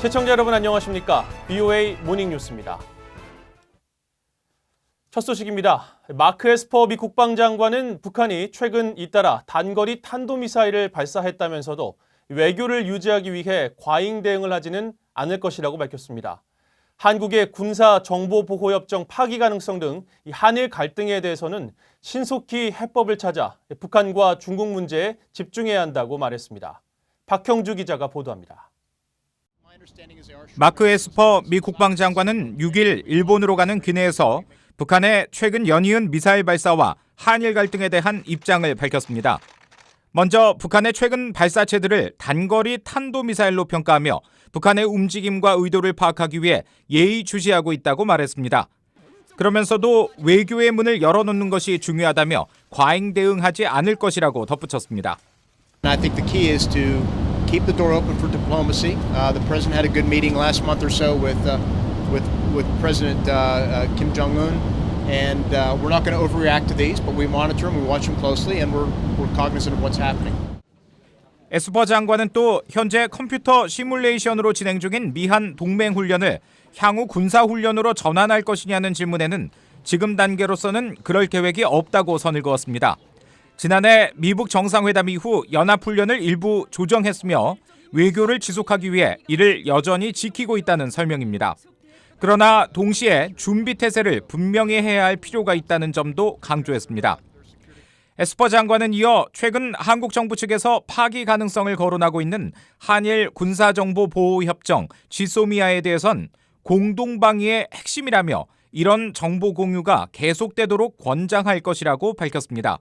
시청자 여러분 안녕하십니까? BOA 모닝뉴스입니다. 첫 소식입니다. 마크 에스퍼 미 국방장관은 북한이 최근 잇따라 단거리 탄도미사일을 발사했다면서도 외교를 유지하기 위해 과잉 대응을 하지는 않을 것이라고 밝혔습니다. 한국의 군사정보보호협정 파기 가능성 등 한일 갈등에 대해서는 신속히 해법을 찾아 북한과 중국 문제에 집중해야 한다고 말했습니다. 박형주 기자가 보도합니다. 마크 에스퍼 미 국방장관은 6일 일본으로 가는 기내에서 북한의 최근 연이은 미사일 발사와 한일 갈등에 대한 입장을 밝혔습니다. 먼저 북한의 최근 발사체들을 단거리 탄도미사일로 평가하며 북한의 움직임과 의도를 파악하기 위해 예의주시하고 있다고 말했습니다. 그러면서도 외교의 문을 열어놓는 것이 중요하다며 과잉 대응하지 않을 것이라고 덧붙였습니다. I think the key is to keep the door open for diplomacy. The president had a good meeting last month or so with President Kim Jong-un, and we're not going to overreact to these, but we monitor them, we watch them closely, and we're cognizant of what's happening. 에스퍼 장관은 또 현재 컴퓨터 시뮬레이션으로 진행 중인 미한 동맹 훈련을 향후 군사 훈련으로 전환할 것이냐는 질문에는 지금 단계로서는 그럴 계획이 없다고 선을 그었습니다. 지난해 미북 정상회담 이후 연합훈련을 일부 조정했으며 외교를 지속하기 위해 이를 여전히 지키고 있다는 설명입니다. 그러나 동시에 준비태세를 분명히 해야 할 필요가 있다는 점도 강조했습니다. 에스퍼 장관은 이어 최근 한국 정부 측에서 파기 가능성을 거론하고 있는 한일 군사정보보호협정 지소미아에 대해선 공동방위의 핵심이라며 이런 정보 공유가 계속되도록 권장할 것이라고 밝혔습니다.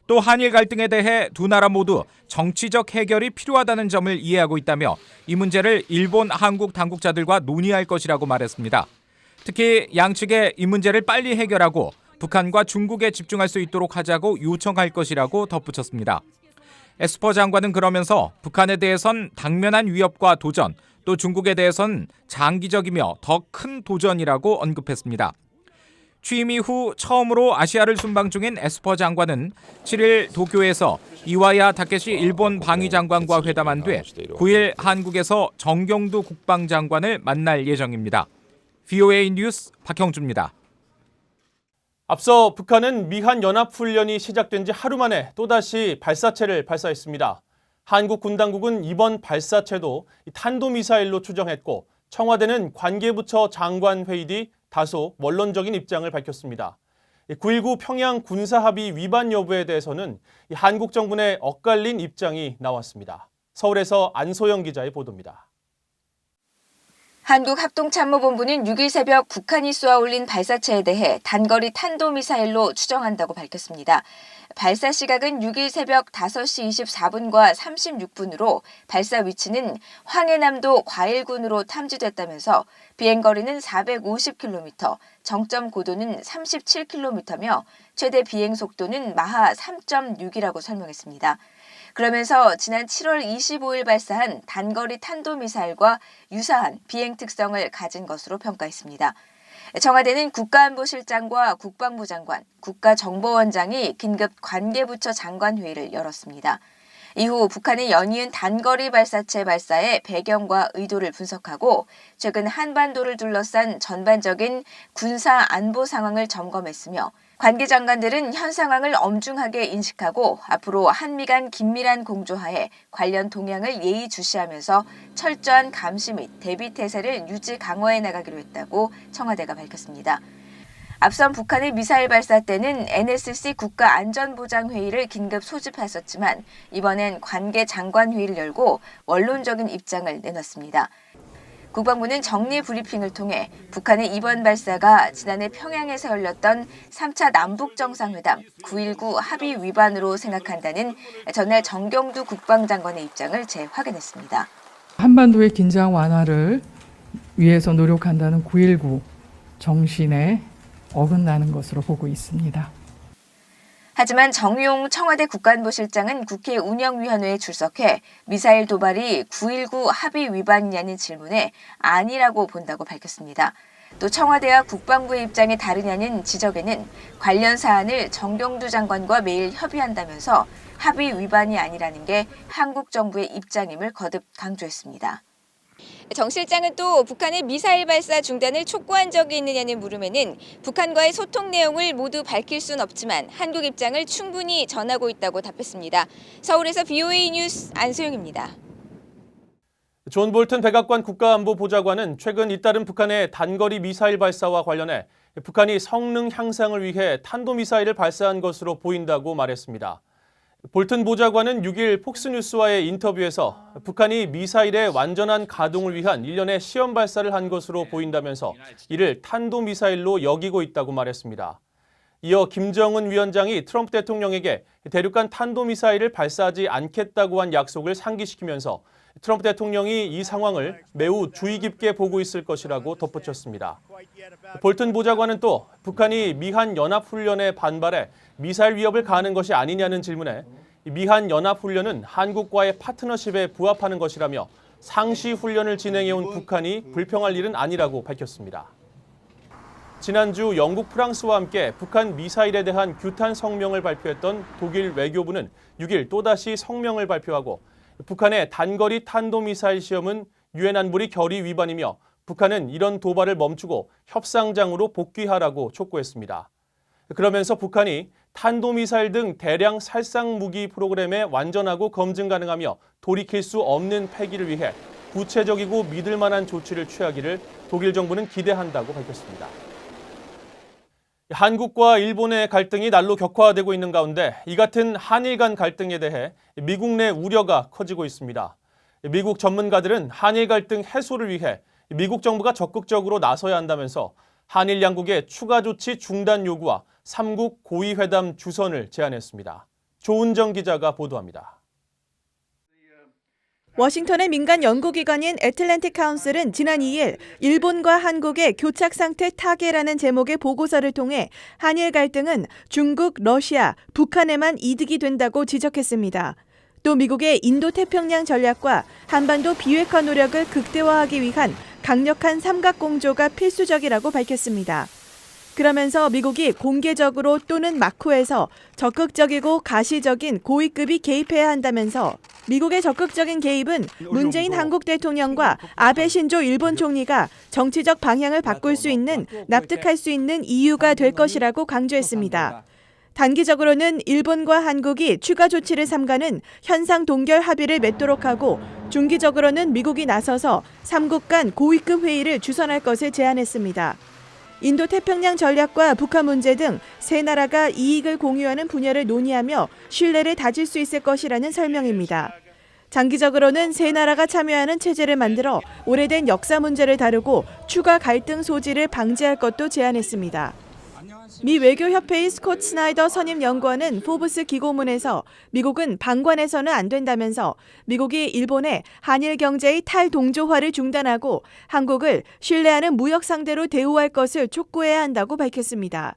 또 한일 갈등에 대해 두 나라 모두 정치적 해결이 필요하다는 점을 이해하고 있다며 이 문제를 일본, 한국 당국자들과 논의할 것이라고 말했습니다. 특히 양측에 이 문제를 빨리 해결하고 북한과 중국에 집중할 수 있도록 하자고 요청할 것이라고 덧붙였습니다. 에스퍼 장관은 그러면서 북한에 대해선 당면한 위협과 도전, 또 중국에 대해선 장기적이며 더 큰 도전이라고 언급했습니다. 취임 이후 처음으로 아시아를 순방 중인 에스퍼 장관은 7일 도쿄에서 이와야 타케시 일본 방위장관과 회담한 뒤 9일 한국에서 정경두 국방장관을 만날 예정입니다. BOA 뉴스 박형주입니다. 앞서 북한은 미한 연합훈련이 시작된 지 하루 만에 또다시 발사체를 발사했습니다. 한국 군 당국은 이번 발사체도 탄도미사일로 추정했고 청와대는 관계부처 장관 회의 뒤 다소 원론적인 입장을 밝혔습니다. 9.19 평양 군사합의 위반 여부에 대해서는 한국 정부 내 엇갈린 입장이 나왔습니다. 서울에서 안소영 기자의 보도입니다. 한국합동참모본부는 6일 새벽 북한이 쏘아 올린 발사체에 대해 단거리 탄도미사일로 추정한다고 밝혔습니다. 발사 시각은 6일 새벽 5시 24분과 36분으로 발사 위치는 황해남도 과일군으로 탐지됐다면서 비행거리는 450km, 정점 고도는 37km며 최대 비행 속도는 마하 3.6이라고 설명했습니다. 그러면서 지난 7월 25일 발사한 단거리 탄도미사일과 유사한 비행 특성을 가진 것으로 평가했습니다. 청와대는 국가안보실장과 국방부 장관, 국가정보원장이 긴급 관계부처 장관 회의를 열었습니다. 이후 북한의 연이은 단거리 발사체 발사의 배경과 의도를 분석하고 최근 한반도를 둘러싼 전반적인 군사 안보 상황을 점검했으며 관계 장관들은 현 상황을 엄중하게 인식하고 앞으로 한미 간 긴밀한 공조하에 관련 동향을 예의주시하면서 철저한 감시 및 대비 태세를 유지 강화해 나가기로 했다고 청와대가 밝혔습니다. 앞선 북한의 미사일 발사 때는 NSC 국가안전보장회의를 긴급 소집했었지만 이번엔 관계 장관 회의를 열고 원론적인 입장을 내놨습니다. 국방부는 정례 브리핑을 통해 북한의 이번 발사가 지난해 평양에서 열렸던 3차 남북정상회담 9.19 합의 위반으로 생각한다는 전날 정경두 국방장관의 입장을 재확인했습니다. 한반도의 긴장 완화를 위해서 노력한다는 9.19 정신에 어긋나는 것으로 보고 있습니다. 하지만 정용 청와대 국가안보실장은 국회 운영위원회에 출석해 미사일 도발이 9.19 합의 위반이냐는 질문에 아니라고 본다고 밝혔습니다. 또 청와대와 국방부의 입장이 다르냐는 지적에는 관련 사안을 정경두 장관과 매일 협의한다면서 합의 위반이 아니라는 게 한국 정부의 입장임을 거듭 강조했습니다. 정 실장은 또 북한의 미사일 발사 중단을 촉구한 적이 있느냐는 물음에는 북한과의 소통 내용을 모두 밝힐 순 없지만 한국 입장을 충분히 전하고 있다고 답했습니다. 서울에서 BOA 뉴스 안소영입니다. 존 볼튼 백악관 국가안보보좌관은 최근 잇따른 북한의 단거리 미사일 발사와 관련해 북한이 성능 향상을 위해 탄도미사일을 발사한 것으로 보인다고 말했습니다. 볼튼 보좌관은 6일 폭스뉴스와의 인터뷰에서 북한이 미사일의 완전한 가동을 위한 일련의 시험 발사를 한 것으로 보인다면서 이를 탄도미사일로 여기고 있다고 말했습니다. 이어 김정은 위원장이 트럼프 대통령에게 대륙간 탄도미사일을 발사하지 않겠다고 한 약속을 상기시키면서 트럼프 대통령이 이 상황을 매우 주의 깊게 보고 있을 것이라고 덧붙였습니다. 볼튼 보좌관은 또 북한이 미한 연합훈련에 반발해 미사일 위협을 가하는 것이 아니냐는 질문에 미한 연합훈련은 한국과의 파트너십에 부합하는 것이라며 상시 훈련을 진행해온 북한이 불평할 일은 아니라고 밝혔습니다. 지난주 영국, 프랑스와 함께 북한 미사일에 대한 규탄 성명을 발표했던 독일 외교부는 6일 또다시 성명을 발표하고 북한의 단거리 탄도미사일 시험은 유엔 안보리 결의 위반이며 북한은 이런 도발을 멈추고 협상장으로 복귀하라고 촉구했습니다. 그러면서 북한이 탄도미사일 등 대량 살상 무기 프로그램에 완전하고 검증 가능하며 돌이킬 수 없는 폐기를 위해 구체적이고 믿을 만한 조치를 취하기를 독일 정부는 기대한다고 밝혔습니다. 한국과 일본의 갈등이 날로 격화되고 있는 가운데 이 같은 한일 간 갈등에 대해 미국 내 우려가 커지고 있습니다. 미국 전문가들은 한일 갈등 해소를 위해 미국 정부가 적극적으로 나서야 한다면서 한일 양국의 추가 조치 중단 요구와 3국 고위회담 주선을 제안했습니다. 조은정 기자가 보도합니다. 워싱턴의 민간 연구기관인 애틀랜틱 카운슬은 지난 2일 일본과 한국의 교착 상태 타개라는 제목의 보고서를 통해 한일 갈등은 중국, 러시아, 북한에만 이득이 된다고 지적했습니다. 또 미국의 인도태평양 전략과 한반도 비핵화 노력을 극대화하기 위한 강력한 삼각공조가 필수적이라고 밝혔습니다. 그러면서 미국이 공개적으로 또는 마쿠에서 적극적이고 가시적인 고위급이 개입해야 한다면서 미국의 적극적인 개입은 문재인 한국 대통령과 아베 신조 일본 총리가 정치적 방향을 바꿀 수 있는 납득할 수 있는 이유가 될 것이라고 강조했습니다. 단기적으로는 일본과 한국이 추가 조치를 삼가는 현상 동결 합의를 맺도록 하고 중기적으로는 미국이 나서서 3국 간 고위급 회의를 주선할 것을 제안했습니다. 인도태평양 전략과 북한 문제 등 세 나라가 이익을 공유하는 분야를 논의하며 신뢰를 다질 수 있을 것이라는 설명입니다. 장기적으로는 세 나라가 참여하는 체제를 만들어 오래된 역사 문제를 다루고 추가 갈등 소지를 방지할 것도 제안했습니다. 미 외교협회의 스콧 스나이더 선임 연구원은 포브스 기고문에서 미국은 방관해서는 안 된다면서 미국이 일본의 한일 경제의 탈동조화를 중단하고 한국을 신뢰하는 무역 상대로 대우할 것을 촉구해야 한다고 밝혔습니다.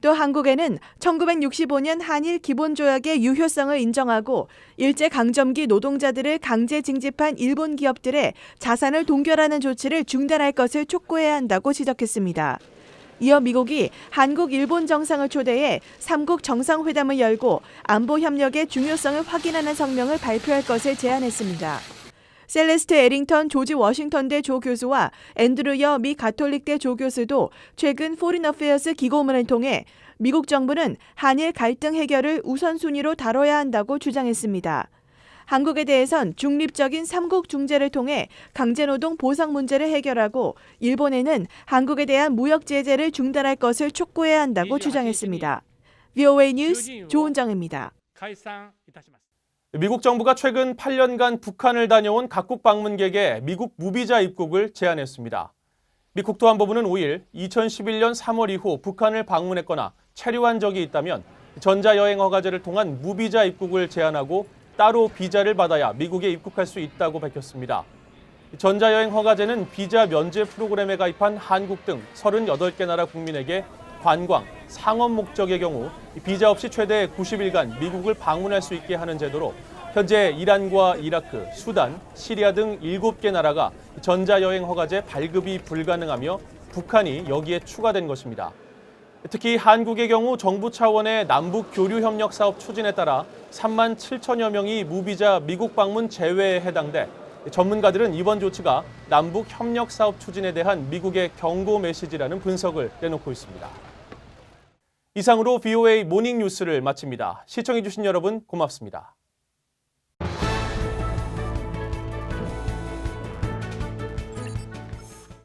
또 한국에는 1965년 한일 기본조약의 유효성을 인정하고 일제강점기 노동자들을 강제 징집한 일본 기업들의 자산을 동결하는 조치를 중단할 것을 촉구해야 한다고 지적했습니다. 이어 미국이 한국, 일본 정상을 초대해 3국 정상회담을 열고 안보 협력의 중요성을 확인하는 성명을 발표할 것을 제안했습니다. 셀레스트 에링턴 조지 워싱턴대 조교수와 앤드루 여 미 가톨릭대 조교수도 최근 포린 어페어스 기고문을 통해 미국 정부는 한일 갈등 해결을 우선순위로 다뤄야 한다고 주장했습니다. 한국에 대해선 중립적인 3국 중재를 통해 강제노동 보상 문제를 해결하고 일본에는 한국에 대한 무역 제재를 중단할 것을 촉구해야 한다고 주장했습니다. BOA 뉴스 조은정입니다. 미국 정부가 최근 8년간 북한을 다녀온 각국 방문객의 미국 무비자 입국을 제한했습니다. 미 국토안보부는 5일 2011년 3월 이후 북한을 방문했거나 체류한 적이 있다면 전자여행 허가제를 통한 무비자 입국을 제한하고 따로 비자를 받아야 미국에 입국할 수 있다고 밝혔습니다. 전자여행 허가제는 비자 면제 프로그램에 가입한 한국 등 38개 나라 국민에게 관광, 상업 목적의 경우 비자 없이 최대 90일간 미국을 방문할 수 있게 하는 제도로 현재 이란과 이라크, 수단, 시리아 등 7개 나라가 전자여행 허가제 발급이 불가능하며 북한이 여기에 추가된 것입니다. 특히 한국의 경우 정부 차원의 남북 교류 협력 사업 추진에 따라 3만 7천여 명이 무비자 미국 방문 제외에 해당돼 전문가들은 이번 조치가 남북 협력 사업 추진에 대한 미국의 경고 메시지라는 분석을 내놓고 있습니다. 이상으로 VOA 모닝 뉴스를 마칩니다. 시청해주신 여러분 고맙습니다.